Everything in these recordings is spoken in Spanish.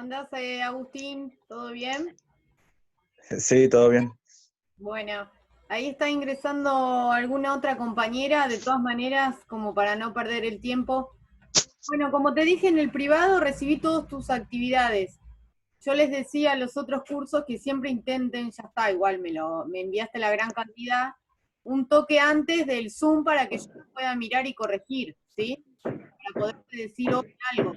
andás, Agustín? ¿Todo bien? Sí, todo bien. Bueno, ahí está ingresando alguna otra compañera, de todas maneras, como para no perder el tiempo. Bueno, como te dije en el privado, recibí todas tus actividades. Yo les decía a los otros cursos que siempre intenten, ya está, igual me enviaste la gran cantidad, un toque antes del Zoom para que yo lo pueda mirar y corregir, ¿sí? Para poderte decir hoy algo.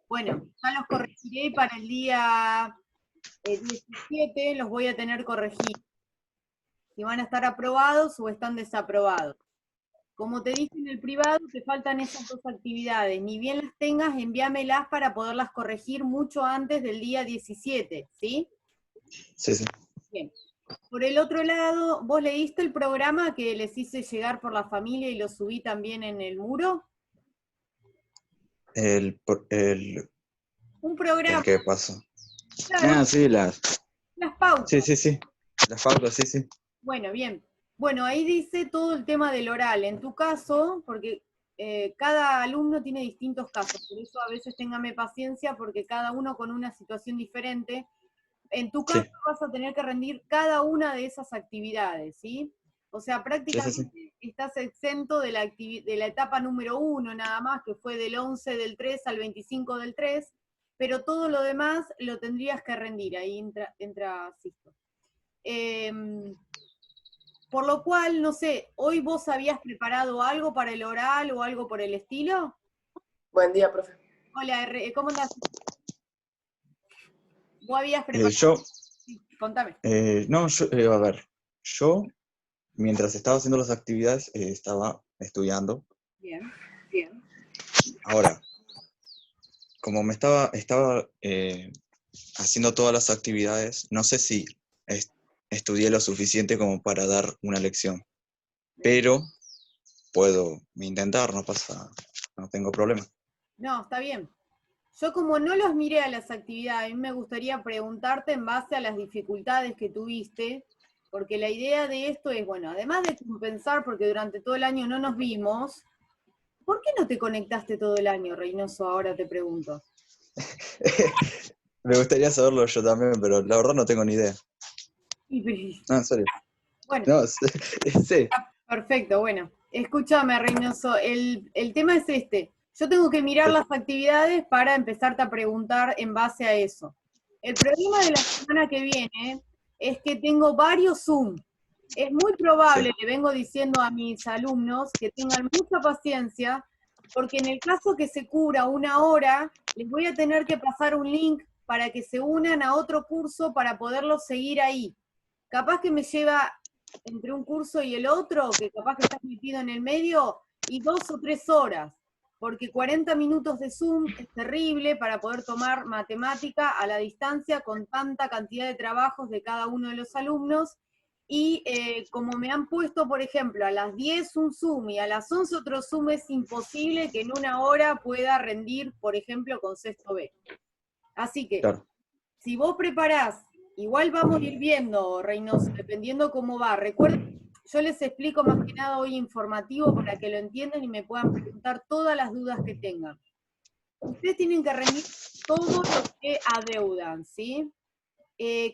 Bueno, ya los corregiré para el día 17, los voy a tener corregidos. Si van a estar aprobados o están desaprobados. Como te dije en el privado, te faltan esas dos actividades. Ni bien las tengas, envíamelas para poderlas corregir mucho antes del día 17, ¿sí? Sí, sí. Bien. Por el otro lado, ¿vos leíste el programa que les hice llegar por la familia y lo subí también en el muro? Un El programa, que pasó. claro, Ah, sí, las pautas. sí. Las pautas, sí. Bueno, bien. Bueno, ahí dice todo el tema del oral. En tu caso, porque cada alumno tiene distintos casos, por eso a veces téngame paciencia porque cada uno con una situación diferente. En tu caso Sí, vas a tener que rendir cada una de esas actividades, ¿sí? O sea, sí. prácticamente estás exento de de la etapa número 1 nada más, que fue del 11 del 3 al 25 del 3, pero todo lo demás lo tendrías que rendir, ahí entra Sisto. Por lo cual, no sé, ¿hoy vos habías preparado algo para el oral o algo por el estilo? Buen día, profe. Hola, ¿cómo andás? ¿Vos habías preparado? Yo, Sí, contame. no, a ver, yo, mientras estaba haciendo las actividades, estaba estudiando. Bien. Ahora, como estaba haciendo todas las actividades, no sé si estudié lo suficiente como para dar una lección, Bien. pero puedo intentar, no tengo problema. No, está bien. Yo como no los miré a las actividades, a mí me gustaría preguntarte en base a las dificultades que tuviste, porque la idea de esto es, bueno, además de compensar, porque durante todo el año no nos vimos, ¿por qué no te conectaste todo el año, Reynoso? Ahora te pregunto. Me gustaría saberlo yo también, pero la verdad no tengo ni idea. No, en serio. Bueno, No, sí. perfecto, bueno. Escúchame, Reynoso, el tema es este. Yo tengo que mirar las actividades para empezarte a preguntar en base a eso. El problema de la semana que viene es que tengo varios Zoom. Es muy Sí. probable, le vengo diciendo a mis alumnos, que tengan mucha paciencia, porque en el caso que se cubra una hora, les voy a tener que pasar un link para que se unan a otro curso para poderlo seguir ahí. Capaz que me lleva entre un curso y el otro, que capaz que estás metido en el medio, y 2 o 3 horas, porque 40 minutos de Zoom es terrible para poder tomar matemática a la distancia con tanta cantidad de trabajos de cada uno de los alumnos, y como me han puesto, por ejemplo, a las 10 un Zoom y a las 11 otro Zoom, es imposible que en una hora pueda rendir, por ejemplo, con sexto B. Así que, Claro. si vos preparás, igual vamos a ir viendo, Reynoso, dependiendo cómo va. Recuerden, yo les explico más que nada hoy informativo para que lo entiendan y me puedan preguntar todas las dudas que tengan. Ustedes tienen que rendir todo lo que adeudan, ¿sí?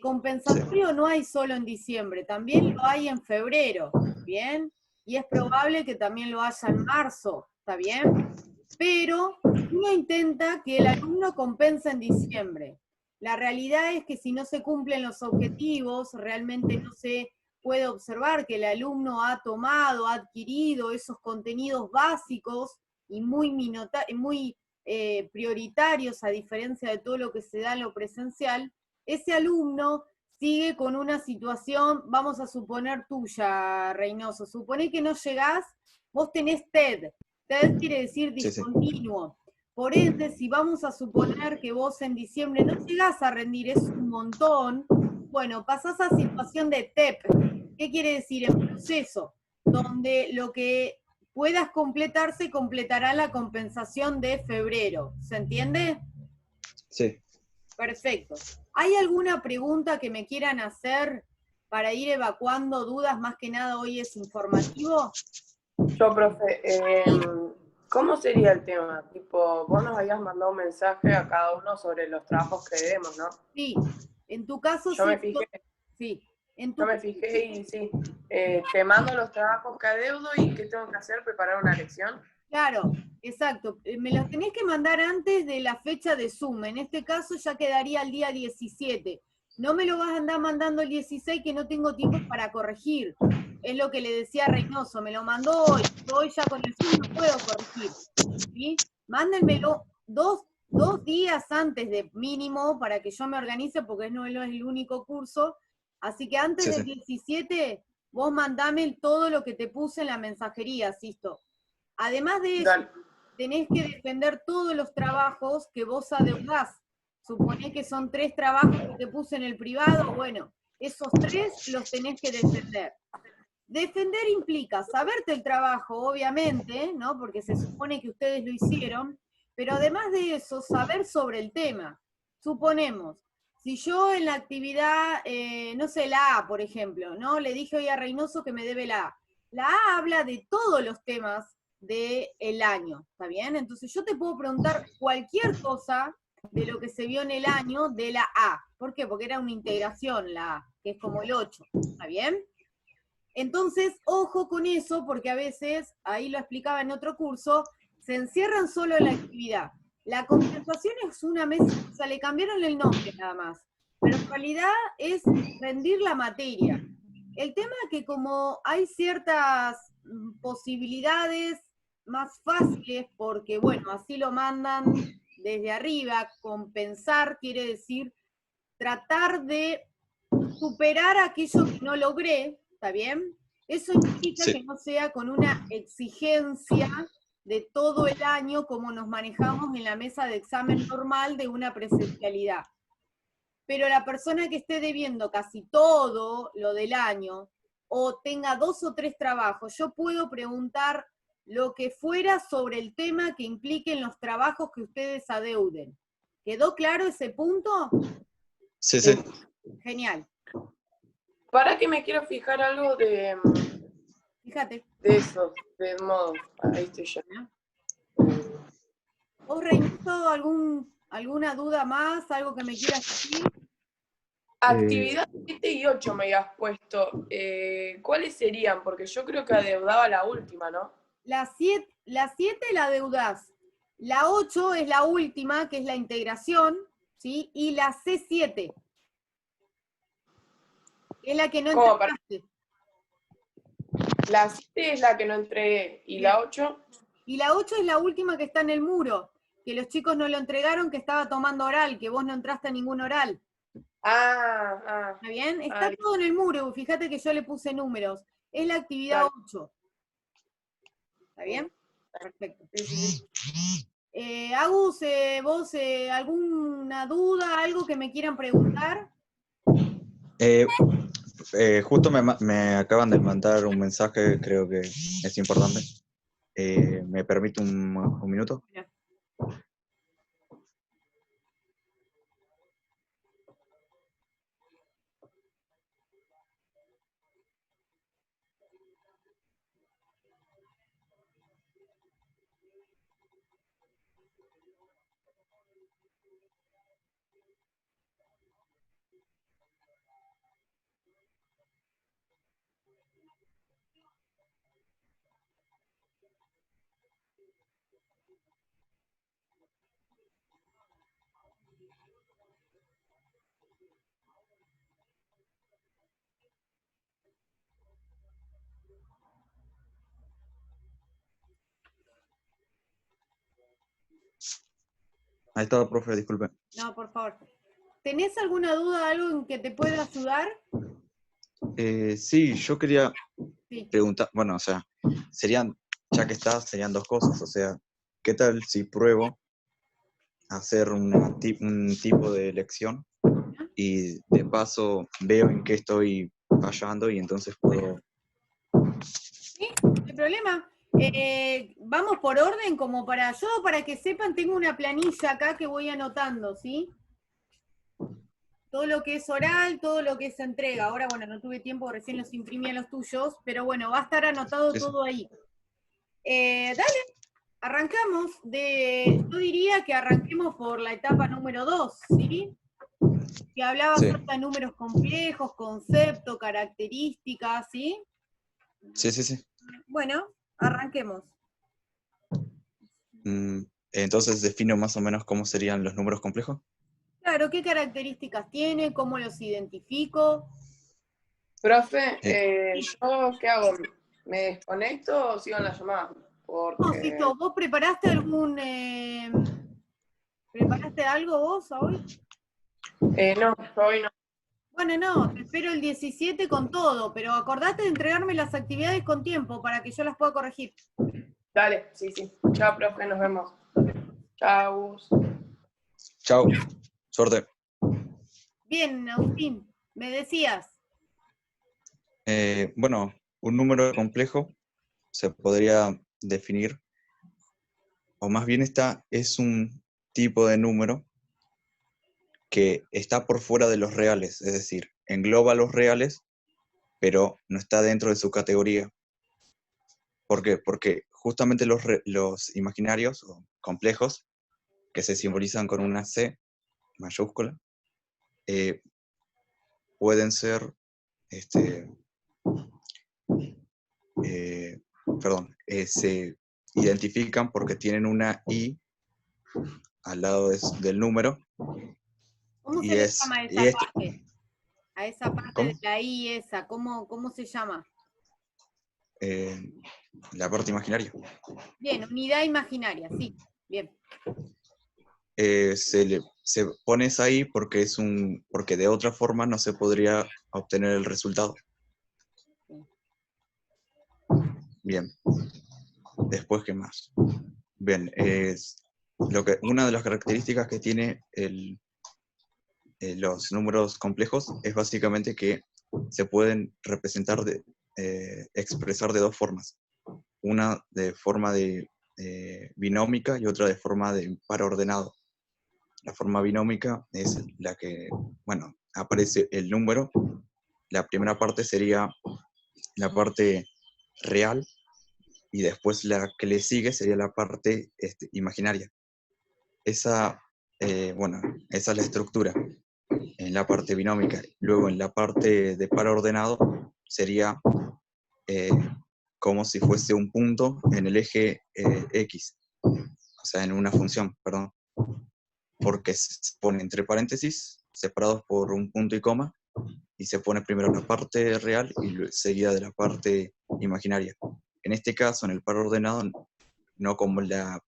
Compensatorio no hay solo en diciembre, también lo hay en febrero, ¿bien? Y es probable que también lo haya en marzo, ¿está bien? Pero uno intenta que el alumno compense en diciembre. La realidad es que si no se cumplen los objetivos, realmente no se puede observar que el alumno ha tomado, ha adquirido esos contenidos básicos y muy prioritarios, a diferencia de todo lo que se da en lo presencial. Ese alumno sigue con una situación, vamos a suponer tuya, Reynoso. Supone que no llegás, vos tenés TED. TED quiere decir Sí, sí. discontinuo. Por ende, si vamos a suponer que vos en diciembre no llegás a rendir, es un montón, bueno, pasás a situación de TEP. ¿Qué quiere decir? En proceso, donde lo que puedas completarse completará la compensación de febrero. ¿Se entiende? Sí. Perfecto. ¿Hay alguna pregunta que me quieran hacer para ir evacuando dudas? Más que nada hoy es informativo. Yo, profe, ¿Cómo sería el tema? Tipo, vos nos habías mandado un mensaje a cada uno sobre los trabajos que debemos, ¿no? Sí, en tu caso Yo sí. me fijé, Sí, en yo tu me fijé y sí, te mando los trabajos que adeudo y qué tengo que hacer, preparar una lección. claro, exacto. Me los tenés que mandar antes de la fecha de Zoom. En este caso ya quedaría el día 17. No me lo vas a andar mandando el 16 que no tengo tiempo para corregir. Es lo que le decía a Reynoso. Me lo mandó hoy. Yo hoy ya con el Zoom no puedo corregir. ¿Sí? Mándenmelo dos días antes de mínimo para que yo me organice porque no es el único curso. Así que antes Sí, del sí. 17 vos mandame todo lo que te puse en la mensajería, Sisto. Además de eso, Dale. tenés que defender todos los trabajos que vos adeudás. Suponé que son 3 trabajos que te puse en el privado, bueno, esos 3 los tenés que defender. Defender implica saberte el trabajo, obviamente, ¿no? Porque se supone que ustedes lo hicieron, pero además de eso, saber sobre el tema. Suponemos, si yo en la actividad, no sé, la A, por ejemplo, ¿no? Le dije hoy a Reynoso que me debe la A. La A habla de todos los temas del año, ¿está bien? Entonces yo te puedo preguntar cualquier cosa de lo que se vio en el año de la A. ¿Por qué? Porque era una integración la A, que es como el 8, ¿está bien? Entonces, ojo con eso, porque a veces, ahí lo explicaba en otro curso, se encierran solo en la actividad. La compensación es una mesa, o sea, le cambiaron el nombre nada más, pero en realidad es rendir la materia. El tema es que como hay ciertas posibilidades más fáciles, porque bueno, así lo mandan desde arriba, compensar quiere decir tratar de superar aquello que no logré, ¿está bien? Eso implica Sí, que no sea con una exigencia de todo el año como nos manejamos en la mesa de examen normal de una presencialidad. Pero la persona que esté debiendo casi todo lo del año o tenga 2 o 3 trabajos, yo puedo preguntar lo que fuera sobre el tema que impliquen los trabajos que ustedes adeuden. ¿Quedó claro ese punto? sí, sí. Genial. Para que me quiero fijar algo Fíjate. de eso, de modo. Ahí estoy ya. ¿Vos, Reynoso, alguna duda más? ¿Algo que me quieras decir? Actividad 7 y 8 me habías puesto. ¿Cuáles serían? Porque yo creo que adeudaba la última, ¿no? La 7 la deudás. La 8 es la última, que es la integración, ¿sí? Y la C7, que es la que no ¿Cómo? Para... entregaste. La 7 es la que no entregué. ¿Y Bien. la 8? Y la 8 es la última que está en el muro, que los chicos no lo entregaron, que estaba tomando oral, que vos no entraste a ningún oral. ¿Está bien? Está todo en el muro, fíjate que yo le puse números. Es la actividad Dale. 8. ¿Está bien? Perfecto. Sí, sí, sí. Agus, vos, ¿alguna duda, algo que me quieran preguntar? Eh, justo me acaban de mandar un mensaje, creo que es importante. ¿Me permite un minuto? Mira. Ahí está, profe, disculpe. No, por favor. ¿Tenés alguna duda, algo en que te pueda ayudar? Sí, yo quería Sí. preguntar, bueno, o sea, serían, ya que está, serían dos cosas, o sea, ¿qué tal si pruebo a hacer un tipo de elección y de paso veo en qué estoy fallando y entonces puedo... ¿Sí? No hay problema. Vamos por orden, como para que sepan, tengo una planilla acá que voy anotando, ¿sí? Todo lo que es oral, todo lo que es entrega. Ahora, bueno, no tuve tiempo, recién los imprimí a los tuyos, pero bueno, va a estar anotado Sí, sí. todo ahí. Dale, Arrancamos yo diría que arranquemos por la etapa número 2, ¿sí? Que hablaba Sí. acerca de números complejos, concepto, características, ¿sí? Sí. Bueno, arranquemos. Entonces defino más o menos cómo serían los números complejos. Claro, ¿qué características tiene? ¿Cómo los identifico? Profe, ¿yo qué hago? ¿Me desconecto o sigo en la llamada? No, Porque... Sisto, ¿vos preparaste ¿preparaste algo vos hoy? no, hoy no. Bueno, no, te espero el 17 con todo, pero acordate de entregarme las actividades con tiempo para que yo las pueda corregir. Dale, sí. Chao, profe, nos vemos. Chau. Chao, suerte. Bien, Agustín, me decías. Bueno, un número complejo se podría definir, o más bien es un tipo de número que está por fuera de los reales, es decir, engloba los reales, pero no está dentro de su categoría. ¿Por qué? Porque justamente los imaginarios o complejos, que se simbolizan con una C mayúscula, pueden ser, se identifican porque tienen una I al lado del número. ¿Cómo se Y le es, llama a y esa esto, parte? A esa parte de ¿cómo? la I esa, ¿cómo se llama? La parte imaginaria. Bien, unidad imaginaria, sí, bien. Se pone esa I porque de otra forma no se podría obtener el resultado. Bien. Después, ¿qué más? Bien, una de las características que tiene los números complejos es básicamente que se pueden expresar de dos formas. Una de forma binómica y otra de forma de par ordenado. La forma binómica es la que, bueno, aparece el número. La primera parte sería la parte real y después la que le sigue sería la parte imaginaria. Esa es la estructura en la parte binómica. Luego en la parte de par ordenado sería como si fuese un punto en el eje X, o sea, en una función, perdón, porque se pone entre paréntesis, separados por un punto y coma, y se pone primero la parte real y seguida de la parte imaginaria. En este caso, en el par ordenado, no como la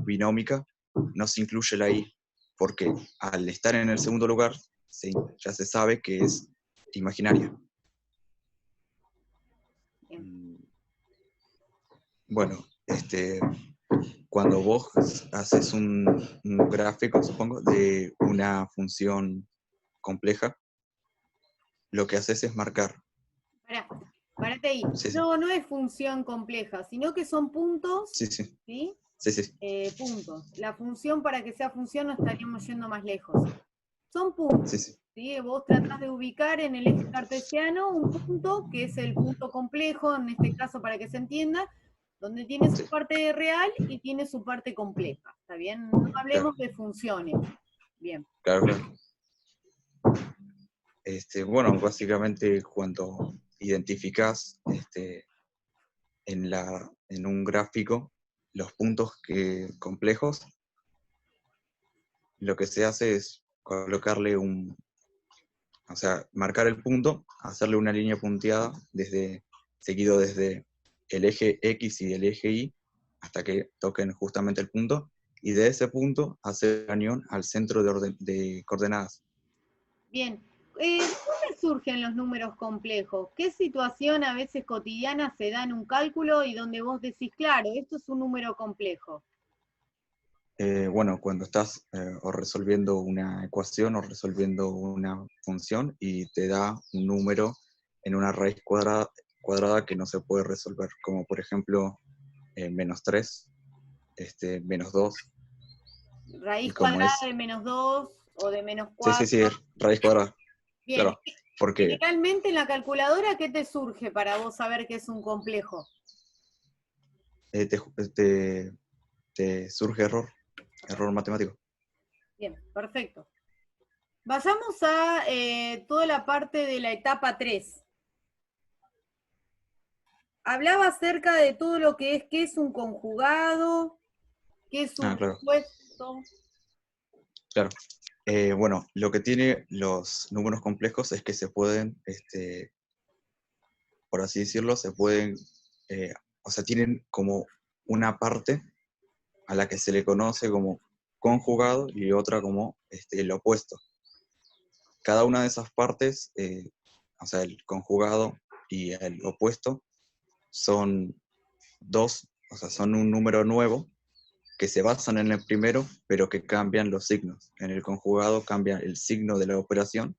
binómica, no se incluye la I, porque al estar en el segundo lugar, ya se sabe que es imaginaria. Bueno, cuando vos haces un gráfico, supongo, de una función compleja, lo que haces es marcar. Parate ahí. Sí. No es función compleja, sino que son puntos. Sí. ¿Sí? Sí. Puntos. La función, para que sea función, no estaríamos yendo más lejos. Son puntos. Sí. Vos tratás de ubicar en el eje cartesiano un punto, que es el punto complejo, en este caso para que se entienda, donde tiene su parte real y tiene su parte compleja. ¿Está bien? No hablemos de funciones. Bien. Claro. Bueno, básicamente cuando identificás en un gráfico los puntos complejos, lo que se hace es colocarle marcar el punto, hacerle una línea punteada seguido desde el eje X y el eje Y hasta que toquen justamente el punto, y de ese punto hacer la unión al centro de coordenadas. Bien. ¿De dónde surgen los números complejos? ¿Qué situación a veces cotidiana se da en un cálculo y donde vos decís, claro, esto es un número complejo? Cuando estás o resolviendo una ecuación o resolviendo una función y te da un número en una raíz cuadrada que no se puede resolver, como por ejemplo menos 3, menos 2. Raíz cuadrada de menos 2 o de menos 4. Sí, raíz cuadrada. Bien. Claro, porque Generalmente en la calculadora, ¿qué te surge para vos saber que es un complejo? te surge error matemático. Bien, perfecto. Vayamos a toda la parte de la etapa 3. Hablaba acerca de todo lo que es, qué es un conjugado, qué es un Claro. opuesto. Claro. Bueno, lo que tiene los números complejos es que se pueden, por así decirlo, se pueden, o sea, tienen como una parte a la que se le conoce como conjugado y otra como el opuesto. Cada una de esas partes, o sea, el conjugado y el opuesto, son dos, o sea, son un número nuevo que se basan en el primero, pero que cambian los signos. En el conjugado cambia el signo de la operación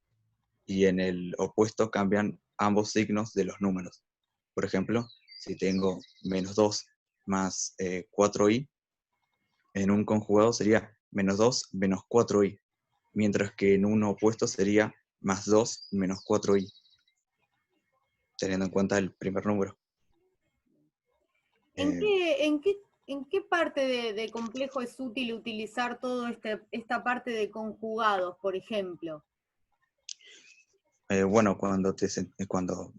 y en el opuesto cambian ambos signos de los números. Por ejemplo, si tengo -2 más 4i, en un conjugado sería -2 menos 4i, mientras que en un opuesto sería +2 menos 4i, teniendo en cuenta el primer número. ¿En qué parte de complejo es útil utilizar toda esta parte de conjugados, por ejemplo? Bueno, cuando estás cuando,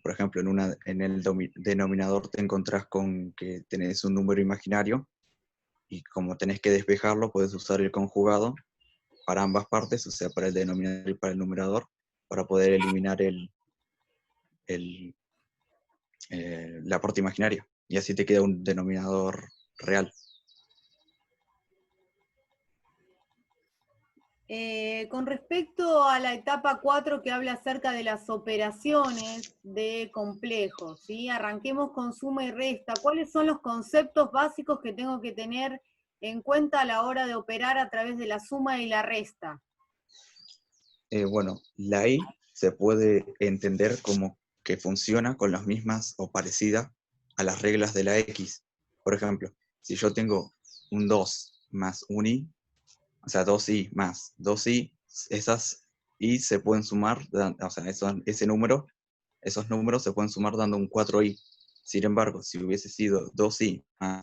por ejemplo, en el denominador te encontrás con que tenés un número imaginario y como tenés que despejarlo, puedes usar el conjugado para ambas partes, o sea, para el denominador y para el numerador, para poder eliminar el, la parte imaginaria. Y así te queda un denominador real. Con respecto a la etapa 4 que habla acerca de las operaciones de complejos, ¿sí? Arranquemos con suma y resta. ¿Cuáles son los conceptos básicos que tengo que tener en cuenta a la hora de operar a través de la suma y la resta? Bueno, la I se puede entender como que funciona con las mismas o parecida a las reglas de la X. Por ejemplo, si yo tengo un 2 más un I, o sea, 2i más 2i, esas i se pueden sumar, o sea, ese número, esos números se pueden sumar dando un 4i. Sin embargo, si hubiese sido 2i más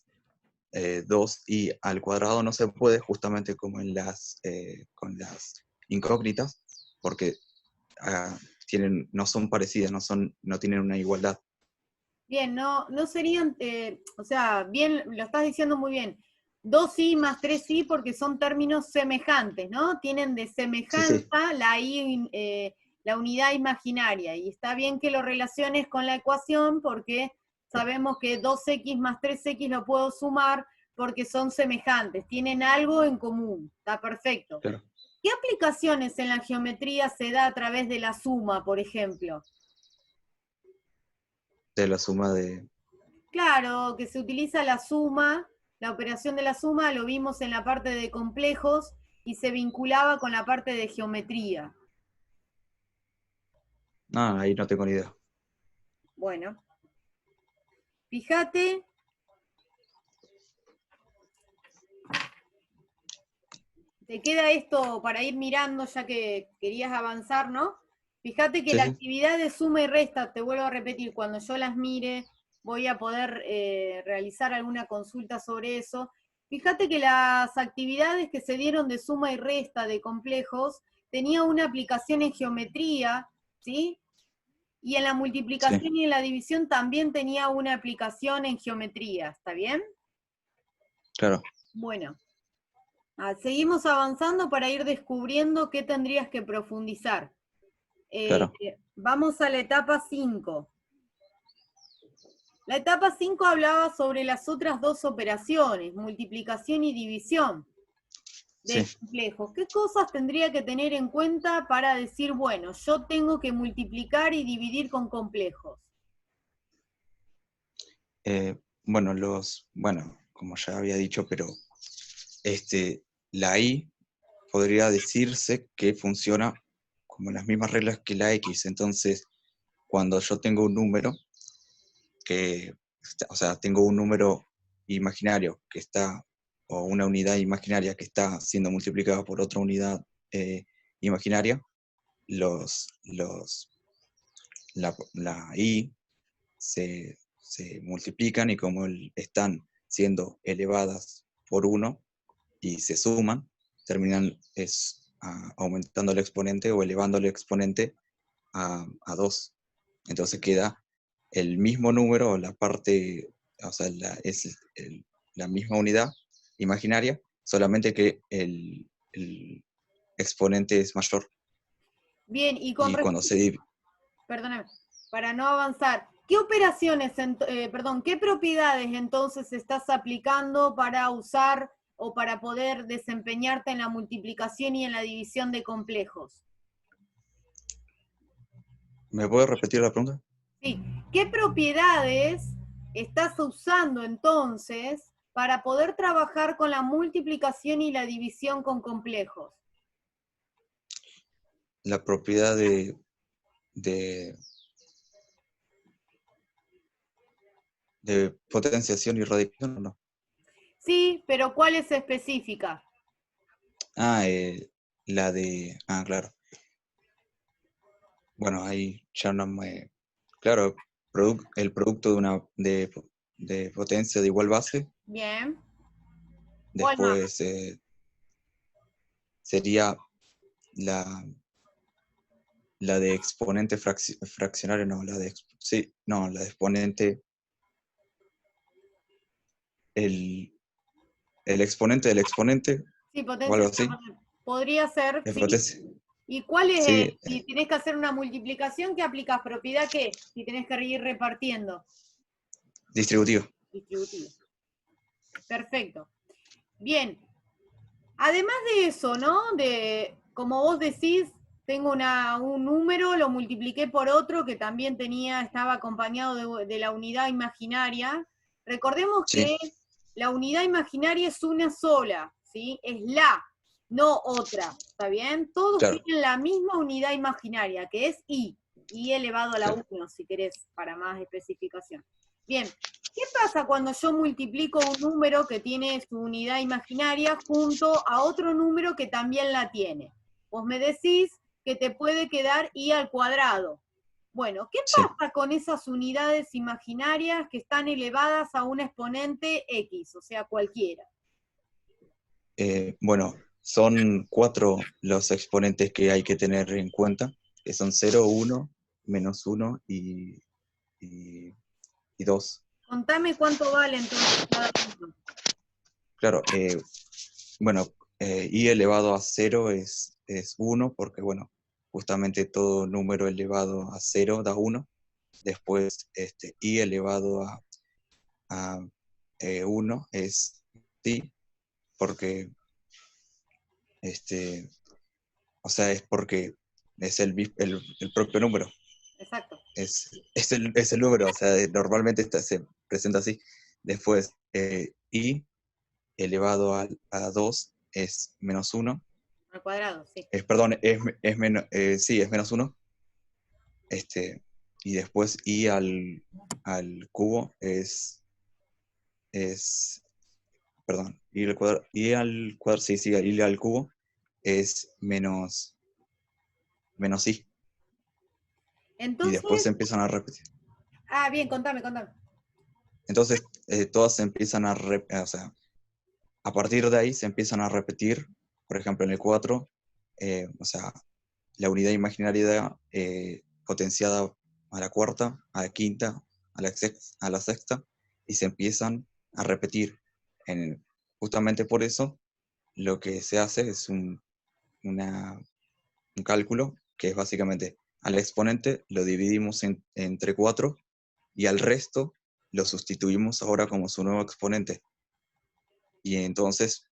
2i al cuadrado, no se puede, justamente como con las incógnitas, porque no son parecidas, no tienen una igualdad. Bien, no serían, o sea, bien, lo estás diciendo muy bien. 2i más 3i porque son términos semejantes, ¿no? Tienen de semejanza Sí. la i, la unidad imaginaria. Y está bien que lo relaciones con la ecuación porque sabemos que 2x más 3x lo puedo sumar porque son semejantes, tienen algo en común. Está perfecto. Claro. ¿Qué aplicaciones en la geometría se da a través de la suma, por ejemplo? De la suma de... Claro, que se utiliza la suma, la operación de la suma, lo vimos en la parte de complejos y se vinculaba con la parte de geometría. No, ahí no tengo ni idea. Bueno, fíjate te queda esto para ir mirando ya que querías avanzar, ¿no? Fíjate que Sí, la sí. actividad de suma y resta, te vuelvo a repetir, cuando yo las mire, voy a poder realizar alguna consulta sobre eso. Fíjate que las actividades que se dieron de suma y resta de complejos tenía una aplicación en geometría, ¿sí? Y en la multiplicación Sí. y en la división también tenía una aplicación en geometría, ¿está bien? Claro. Bueno. Seguimos avanzando para ir descubriendo qué tendrías que profundizar. Claro. Vamos a la etapa 5. La etapa 5 hablaba sobre las otras dos operaciones, multiplicación y división de Sí. complejos. ¿Qué cosas tendría que tener en cuenta para decir, bueno, yo tengo que multiplicar y dividir con complejos? Bueno, como ya había dicho, pero la I podría decirse que funciona como las mismas reglas que la X. Entonces, cuando yo tengo un número o sea, tengo un número imaginario que está, o una unidad imaginaria que está siendo multiplicada por otra unidad imaginaria, la I se multiplican y como están siendo elevadas por 1 y se suman, terminan aumentando el exponente o elevando el exponente a 2. Entonces queda el mismo número, la parte, o sea, la misma unidad imaginaria, solamente que el exponente es mayor. Bien, y con Y cuando perdóname, para no avanzar, ¿qué operaciones, qué propiedades entonces estás aplicando para usar o para poder desempeñarte en la multiplicación y en la división de complejos? ¿Me puedes repetir la pregunta? Sí, ¿qué propiedades estás usando entonces para poder trabajar con la multiplicación y la división con complejos? La propiedad de potenciación y radicación, ¿o no? Sí, pero ¿cuál es específica? La de... claro. Bueno, ahí ya no me... Claro, el producto de potencia de igual base, Bien. ¿Cuál más? después sería la, la de exponente fraccionario, no, sí, no, la de exponente, el exponente del exponente, Sí, o potencia algo de así, una potencia. Podría ser, de sí. potencia. ¿Y cuál es, Sí, si tenés que hacer una multiplicación, qué aplicas? ¿Propiedad qué? Si tenés que ir repartiendo. distributivo. Distributivo. Perfecto. Bien. Además de eso, ¿no? De, como vos decís, tengo un número, lo multipliqué por otro que también estaba acompañado de la unidad imaginaria. Recordemos Sí, que la unidad imaginaria es una sola, ¿sí? Es no otra, ¿está bien? Todos claro, tienen la misma unidad imaginaria, que es i elevado a la claro. 1, si querés, para más especificación. Bien, ¿qué pasa cuando yo multiplico un número que tiene su unidad imaginaria junto a otro número que también la tiene? Vos me decís que te puede quedar i al cuadrado. Bueno, ¿qué Sí. pasa con esas unidades imaginarias que están elevadas a un exponente x, o sea, cualquiera? Bueno, son 4 los exponentes que hay que tener en cuenta, que son 0, 1, -1 y 2. Contame cuánto vale entonces cada uno. Claro, bueno, i elevado a 0 es 1, porque bueno, justamente todo número elevado a 0 da 1. Después, i elevado a 1 es sí, porque, o sea, es porque es el propio número. Exacto. Es el número, o sea, normalmente se presenta así. Después, i elevado a 2 es -1. Al cuadrado, sí. Perdón, sí, es -1. Y después i al cubo perdón, i al cuadrado, sí, i al cubo es menos i. Y después Entonces, se empiezan a repetir. bien, contame. Entonces, todas se empiezan o sea, a partir de ahí se empiezan a repetir. Por ejemplo, en el 4, o sea, la unidad imaginaria potenciada a la cuarta, a la quinta, a la sexta, y se empiezan a repetir. Justamente por eso, lo que se hace es un cálculo que es básicamente al exponente lo dividimos entre 4 y al resto lo sustituimos ahora como su nuevo exponente. Y entonces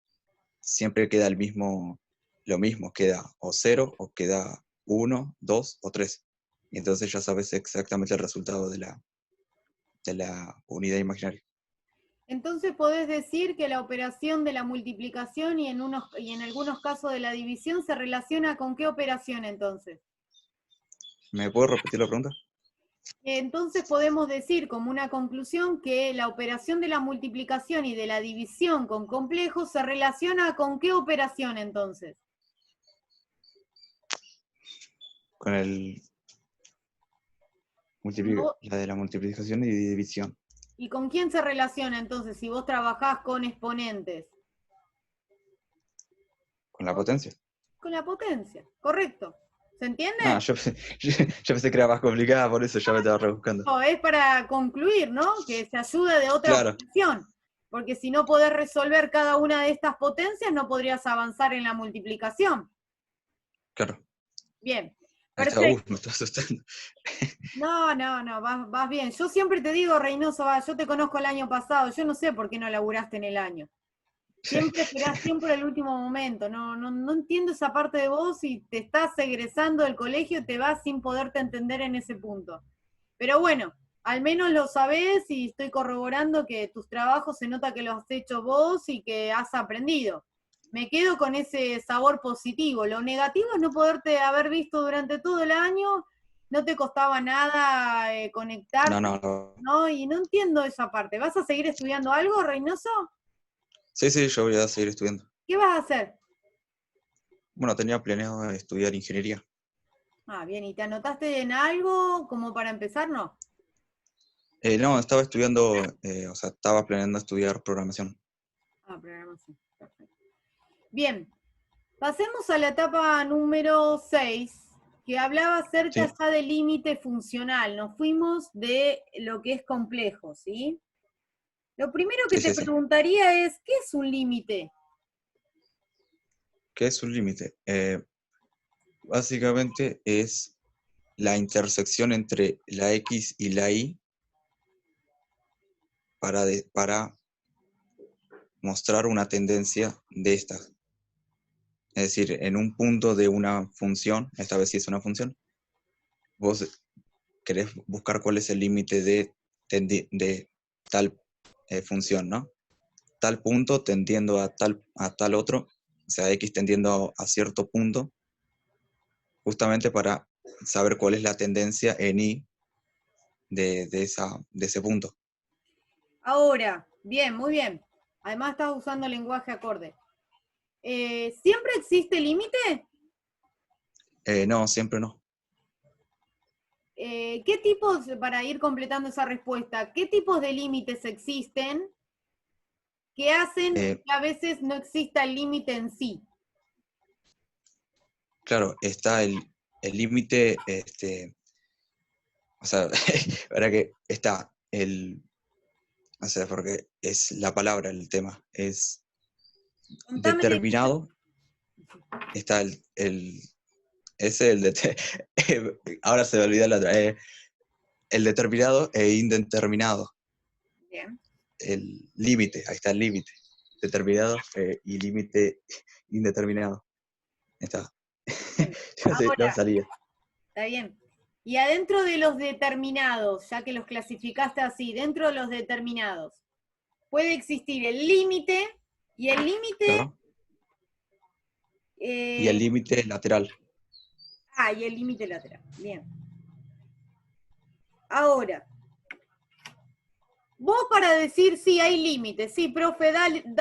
siempre queda lo mismo, queda o 0 o queda 1, 2 o 3. Y entonces ya sabes exactamente el resultado de la unidad imaginaria. Entonces podés decir que la operación de la multiplicación y en algunos casos de la división se relaciona con qué operación entonces. ¿Me puedo repetir la pregunta? Entonces podemos decir como una conclusión que la operación de la multiplicación y de la división con complejos se relaciona con qué operación entonces. Con el... La de la multiplicación y división. ¿Y con quién se relaciona entonces si vos trabajás con exponentes? Con la potencia. Con la potencia, correcto. ¿Se entiende? Ah, yo pensé que era más complicada, por eso ya me estaba rebuscando. No, es para concluir, ¿no? Que se ayuda de otra Claro. opción. Porque si no podés resolver cada una de estas potencias, no podrías avanzar en la multiplicación. Claro. Bien. Ahí está, Perfecto. me está asustando. No, vas bien. Yo siempre te digo, Reynoso, yo te conozco el año pasado, yo no sé por qué no laburaste en el año. Siempre esperás siempre el último momento, no entiendo esa parte de vos y te estás egresando del colegio y te vas sin poderte entender en ese punto. Pero bueno, al menos lo sabés y estoy corroborando que tus trabajos se nota que los has hecho vos y que has aprendido. Me quedo con ese sabor positivo. Lo negativo es no poderte haber visto durante todo el año, no te costaba nada conectarte, No. ¿no? Y no entiendo esa parte. ¿Vas a seguir estudiando algo, Reynoso? Sí, yo voy a seguir estudiando. ¿Qué vas a hacer? Bueno, tenía planeado estudiar ingeniería. Ah, bien, ¿y te anotaste en algo como para empezar? No. No, estaba estudiando, estaba planeando estudiar programación. Ah, programación. Perfecto. Bien, pasemos a la etapa número 6, que hablaba acerca Sí. ya del límite funcional. Nos fuimos de lo que es complejo, ¿sí? Lo primero que te Sí. preguntaría es, ¿qué es un límite? ¿Qué es un límite? Básicamente es la intersección entre la X y la Y para mostrar una tendencia de estas. Es decir, en un punto de una función, esta vez sí es una función, vos querés buscar cuál es el límite de tal función, ¿no? Tal punto tendiendo a tal otro, o sea, X tendiendo a cierto punto, justamente para saber cuál es la tendencia en Y de ese punto. Ahora, bien, muy bien. Además estás usando lenguaje acorde. ¿Siempre existe límite? No, siempre no. ¿Qué tipos, para ir completando esa respuesta, qué tipos de límites existen que hacen que a veces no exista el límite en sí? Claro, está el límite, o sea, para que está o sea, porque es la palabra el tema, es Contame. determinado, está ahora se me olvidó la otra, el determinado e indeterminado. Bien. El límite, ahí está el límite, determinado y límite indeterminado. Está. No Ahora, salía. está bien. Y adentro de los determinados, ya que los clasificaste así, dentro de los determinados, puede existir el límite y el límite... Claro. Y el límite lateral. y el límite lateral. Bien. Ahora, vos para decir sí hay límite, sí, profe,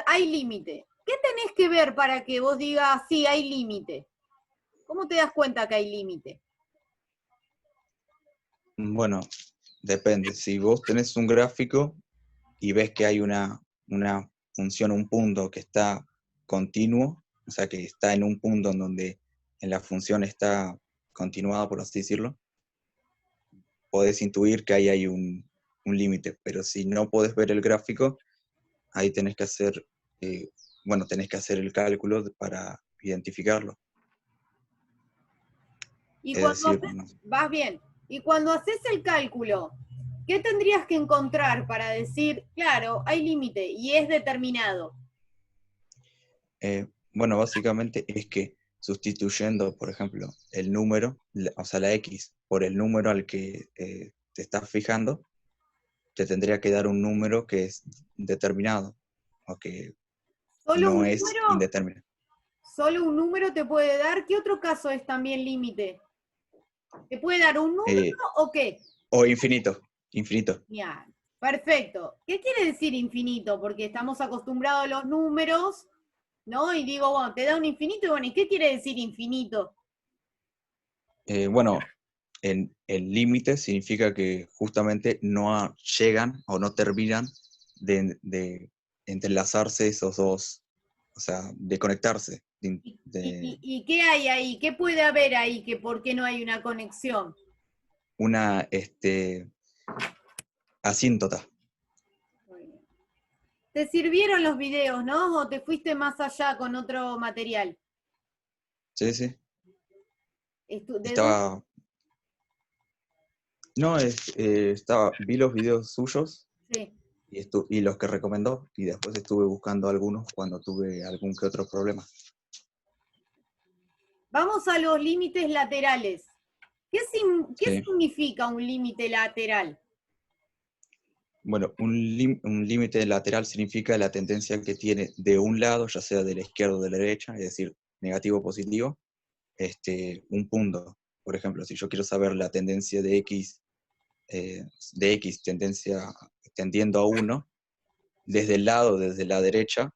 hay límite. ¿Qué tenés que ver para que vos digas sí hay límite? ¿Cómo te das cuenta que hay límite? Bueno, depende. Si vos tenés un gráfico y ves que hay una función, un punto que está continuo, o sea, que está en un punto en donde en la función está continuada, por así decirlo, podés intuir que ahí hay un límite. Pero si no podés ver el gráfico, ahí tenés que hacer, tenés que hacer el cálculo para identificarlo. Y Es cuando decir, vas bien, y cuando haces el cálculo, ¿qué tendrías que encontrar para decir, claro, hay límite y es determinado? básicamente es que sustituyendo, por ejemplo, el número, o sea, la X, por el número al que te estás fijando, te tendría que dar un número que es determinado, o que ¿Solo no un es número? indeterminado. ¿Solo un número te puede dar? ¿Qué otro caso es también límite? ¿Te puede dar un número o qué? O infinito. Genial. Perfecto. ¿Qué quiere decir infinito? Porque estamos acostumbrados a los números, ¿no? Y digo, bueno, te da un infinito, y bueno, ¿y qué quiere decir infinito? el límite significa que justamente no llegan o no terminan de entrelazarse esos dos, o sea, de conectarse. ¿Y qué hay ahí? ¿Qué puede haber ahí que por qué no hay una conexión? Una asíntota. ¿Te sirvieron los videos, no? ¿O te fuiste más allá con otro material? Sí, sí. ¿De dónde? Estaba. No, vi los videos suyos Sí. y los que recomendó, y después estuve buscando algunos cuando tuve algún que otro problema. Vamos a los límites laterales. ¿Qué Sí. significa un límite lateral? Bueno, un límite lateral significa la tendencia que tiene de un lado, ya sea de la izquierda o de la derecha, es decir, negativo o positivo, un punto. Por ejemplo, si yo quiero saber la tendencia de X, tendencia tendiendo a 1, desde el lado, desde la derecha,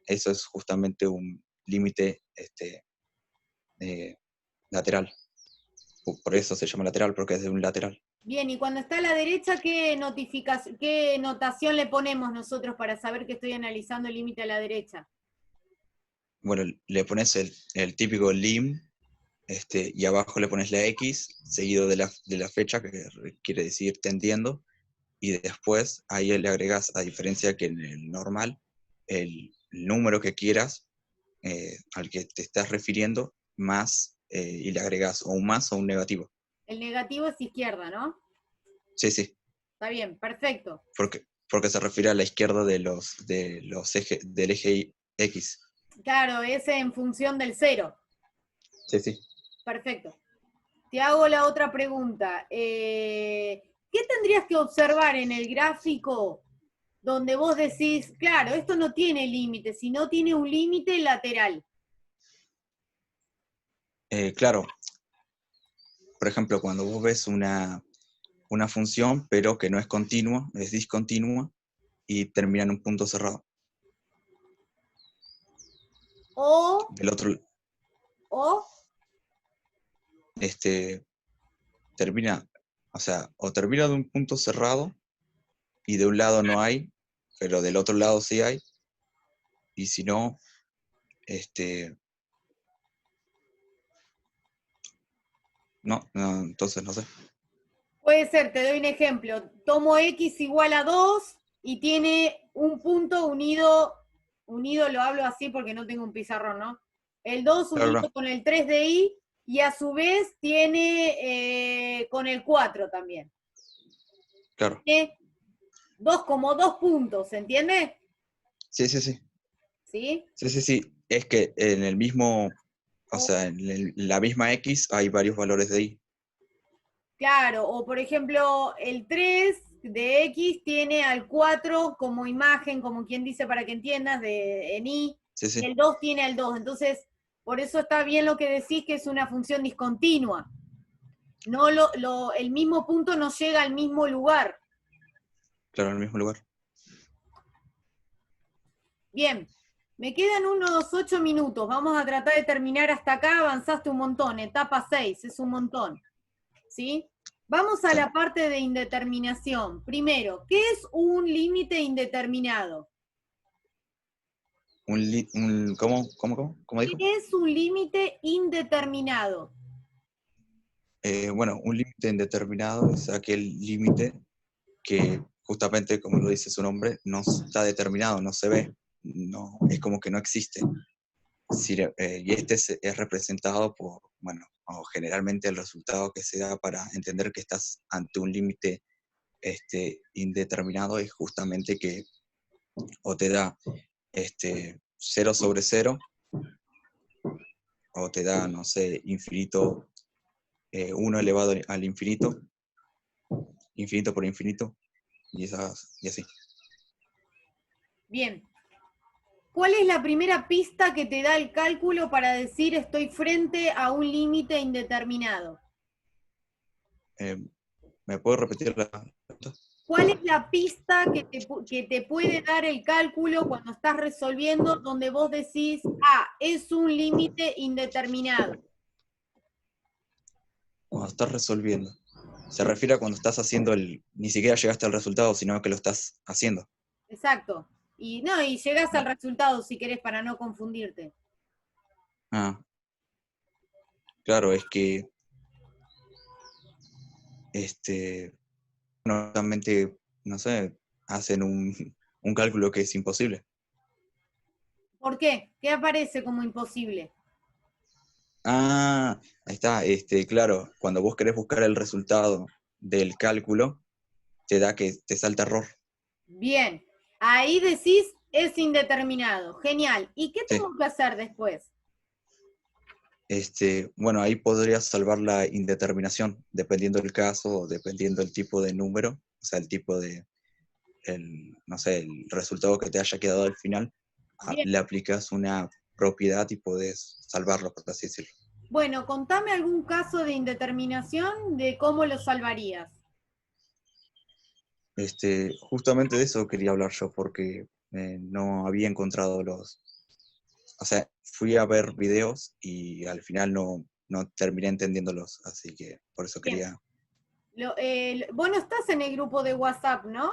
eso es justamente un límite lateral. Por eso se llama lateral, porque es de un lateral. Bien, y cuando está a la derecha, ¿qué notación le ponemos nosotros para saber que estoy analizando el límite a la derecha? Bueno, le pones el típico lim, y abajo le pones la X, seguido de la fecha, que quiere decir tendiendo, y después ahí le agregas, a diferencia que en el normal, el número que quieras, al que te estás refiriendo, más, y le agregas o un más o un negativo. El negativo es izquierda, ¿no? Sí, sí. Está bien, perfecto. Porque se refiere a la izquierda del eje X. Claro, es en función del 0. Sí, sí. Perfecto. Te hago la otra pregunta. ¿Qué tendrías que observar en el gráfico donde vos decís, claro, esto no tiene límite, sino tiene un límite lateral? Claro, por ejemplo, cuando vos ves una función, pero que no es continua, es discontinua, y termina en un punto cerrado. O Del otro, termina, o sea, o termina de un punto cerrado, y de un lado no hay, pero del otro lado sí hay, y si no, no, entonces no sé. puede ser, te doy un ejemplo, tomo x igual a 2 y tiene un punto unido lo hablo así porque no tengo un pizarrón, ¿no? El 2 Claro, unido no, con el 3 de y, y a su vez tiene con el 4 también. claro. Tiene como dos puntos, ¿se entiende? Sí, sí, sí. ¿Sí? Sí, sí, sí. Es que en el mismo, o O- sea, la misma X hay varios valores de Y. claro, o por ejemplo, el 3 de x tiene al 4 como imagen, como quien dice para que entiendas, en y, Sí, y sí. el 2 tiene al 2. Entonces, por eso está bien lo que decís que es una función discontinua. No el mismo punto no llega al mismo lugar. Claro, en el mismo lugar. Bien, me quedan unos 8 minutos. Vamos a tratar de terminar hasta acá. Avanzaste un montón. Etapa 6, es un montón. ¿Sí? Vamos a Sí. la parte de indeterminación. Primero, ¿qué es un límite indeterminado? ¿Cómo dijo? ¿Qué es un límite indeterminado? Bueno, un límite indeterminado es aquel límite que justamente, como lo dice su nombre, no está determinado, no se ve, no, es como que no existe. Y es representado por, bueno, o generalmente el resultado que se da para entender que estás ante un límite indeterminado es justamente que o te da 0 sobre 0, o te da, no sé, infinito, 1 elevado al infinito, infinito por infinito, y así. Bien. ¿Cuál es la primera pista que te da el cálculo para decir estoy frente a un límite indeterminado? ¿Me puedo repetir la pregunta? ¿Cuál es la pista que te puede dar el cálculo cuando estás resolviendo donde vos decís, es un límite indeterminado? Cuando estás resolviendo. Se refiere a cuando estás haciendo ni siquiera llegaste al resultado, sino que lo estás haciendo. Exacto. Y no, y llegás al resultado si querés para no confundirte. Ah, claro, es que bueno, realmente, no sé, hacen un cálculo que es imposible. ¿Por qué? ¿Qué aparece como imposible? Ah, ahí está, claro, cuando vos querés buscar el resultado del cálculo, te da que te salta error. Bien. Ahí decís es indeterminado. Genial. ¿Y qué Sí. tengo que hacer después? Bueno, ahí podrías salvar la indeterminación, dependiendo del caso, o dependiendo del tipo de número, o sea, el tipo de, no sé, el resultado que te haya quedado al final, Bien. le aplicas una propiedad y podés salvarlo, por así decirlo. Bueno, contame algún caso de indeterminación de cómo lo salvarías. Justamente de eso quería hablar yo, porque no había encontrado o sea, fui a ver videos y al final no terminé entendiéndolos, así que por eso Bien. quería... Vos no estás en el grupo de WhatsApp, ¿no?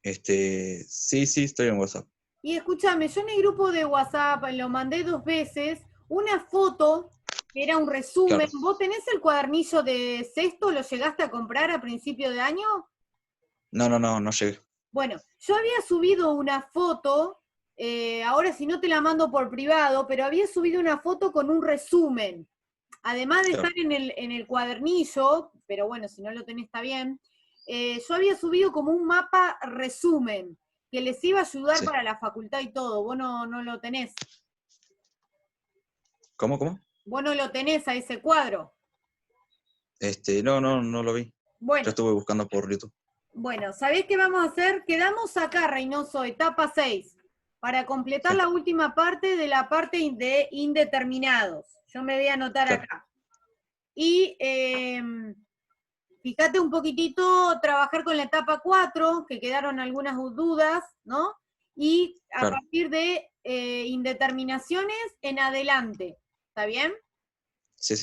Sí, estoy en WhatsApp. Y escúchame, yo en el grupo de WhatsApp lo mandé 2 veces, una foto que era un resumen. Claro. ¿Vos tenés el cuadernillo de sexto? ¿Lo llegaste a comprar a principio de año? No llegué. Bueno, yo había subido una foto, ahora si no te la mando por privado, pero había subido una foto con un resumen. Además de estar Claro. en el cuadernillo, pero bueno, si no lo tenés está bien, yo había subido como un mapa resumen, que les iba a ayudar Sí. para la facultad y todo. Vos no lo tenés. ¿Cómo? Vos no lo tenés a ese cuadro. No lo vi. Yo Bueno, estuve buscando por YouTube. bueno, ¿sabés qué vamos a hacer? Quedamos acá, Reynoso, etapa 6, para completar Sí, la última parte de la parte de indeterminados. Yo me voy a anotar claro. acá. Y fíjate un poquitito, trabajar con la etapa 4, que quedaron algunas dudas, ¿no? Y a Claro. partir de indeterminaciones en adelante. ¿Está bien? Sí.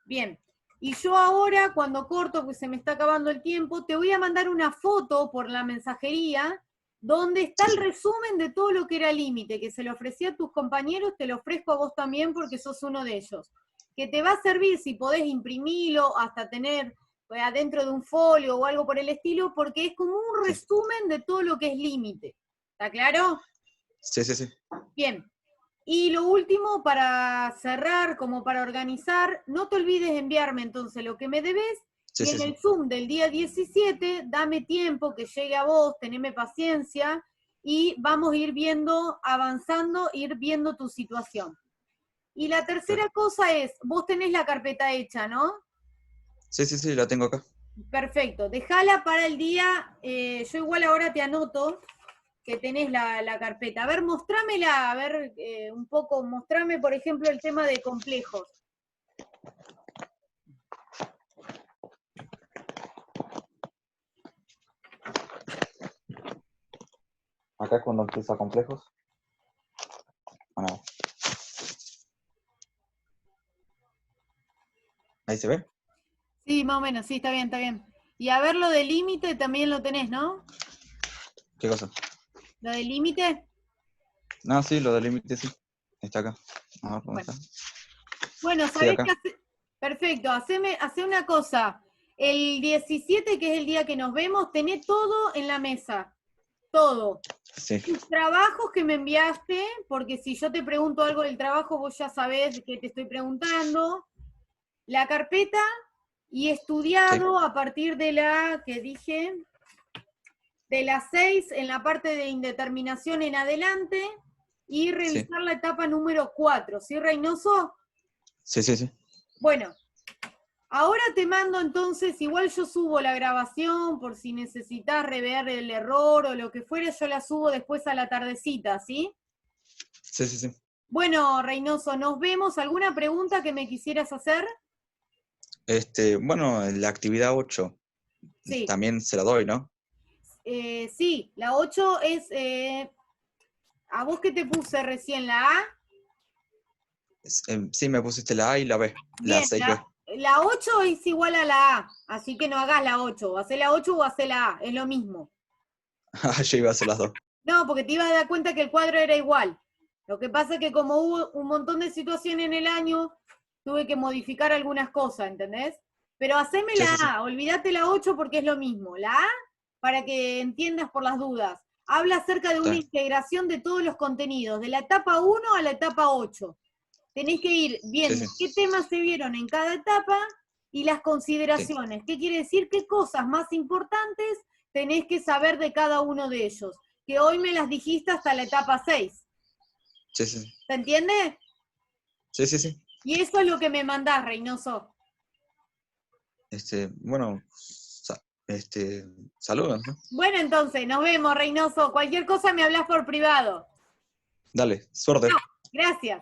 Bien. Y yo ahora, cuando corto, pues se me está acabando el tiempo, te voy a mandar una foto por la mensajería donde está el Sí. resumen de todo lo que era límite, que se lo ofrecía a tus compañeros, te lo ofrezco a vos también porque sos uno de ellos. Que te va a servir si podés imprimirlo, hasta tener adentro de un folio o algo por el estilo, porque es como un Sí. resumen de todo lo que es límite. ¿Está claro? Sí. Bien. Y lo último, para cerrar, como para organizar, no te olvides de enviarme entonces lo que me debes, y en el Zoom del día 17, dame tiempo que llegue a vos, teneme paciencia, y vamos a ir viendo, avanzando, ir viendo tu situación. Y la tercera cosa es, vos tenés la carpeta hecha, ¿no? Sí, la tengo acá. Perfecto, dejala para el día, yo igual ahora te anoto, que tenés la carpeta. A ver, mostrámela, a ver un poco, mostrame, por ejemplo, el tema de complejos. Acá es cuando empieza complejos. Bueno, ahí se ve. Sí, más o menos, sí, está bien, está bien. Y a ver lo del límite también lo tenés, ¿no? ¿Qué cosa? ¿Lo del límite? No, sí, lo del límite sí. Está acá. A ver, ¿dónde Bueno, está? bueno, Sí, ¿sabés acá. qué? Perfecto, hacé una cosa. El 17, que es el día que nos vemos, tenés todo en la mesa. Todo. Sí. Tus trabajos que me enviaste, porque si yo te pregunto algo del trabajo, vos ya sabés qué te estoy preguntando. La carpeta y estudiado a partir de la que dije, de las 6 en la parte de indeterminación en adelante y Sí. revisar la etapa número 4. ¿Sí, Reynoso? Sí. Bueno, ahora te mando entonces, igual yo subo la grabación por si necesitas rever el error o lo que fuera, yo la subo después a la tardecita, ¿sí? Sí. Bueno, Reynoso, nos vemos. ¿Alguna pregunta que me quisieras hacer? Bueno, la actividad 8 Sí. también se la doy, ¿no? Sí, la 8 es, ¿a vos qué te puse recién? ¿La A? Sí, me pusiste la A y la B. La Bien, C y B. La 8 es igual a la A, así que no hagas la 8. O hacé la 8 o hacé la A, es lo mismo. Ah, yo iba a hacer las dos. No, porque te ibas a dar cuenta que el cuadro era igual. Lo que pasa es que como hubo un montón de situaciones en el año, tuve que modificar algunas cosas, ¿entendés? Pero haceme Sí, la sí, sí. A, olvídate la 8 porque es lo mismo. La A, para que entiendas por las dudas, habla acerca de una Está. integración de todos los contenidos, de la etapa 1 a la etapa 8. Tenés que ir Sí, viendo sí, qué temas se vieron en cada etapa y las sí. consideraciones. ¿Qué quiere decir? ¿Qué cosas más importantes tenés que saber de cada uno de ellos? Que hoy me las dijiste hasta la etapa 6. Sí, sí. ¿Se entiende? Sí, sí, sí. Y eso es lo que me mandás, Reynoso. Bueno, saludos, ¿no? Bueno, entonces, nos vemos, Reynoso. Cualquier cosa me hablas por privado. Dale, suerte. Gracias.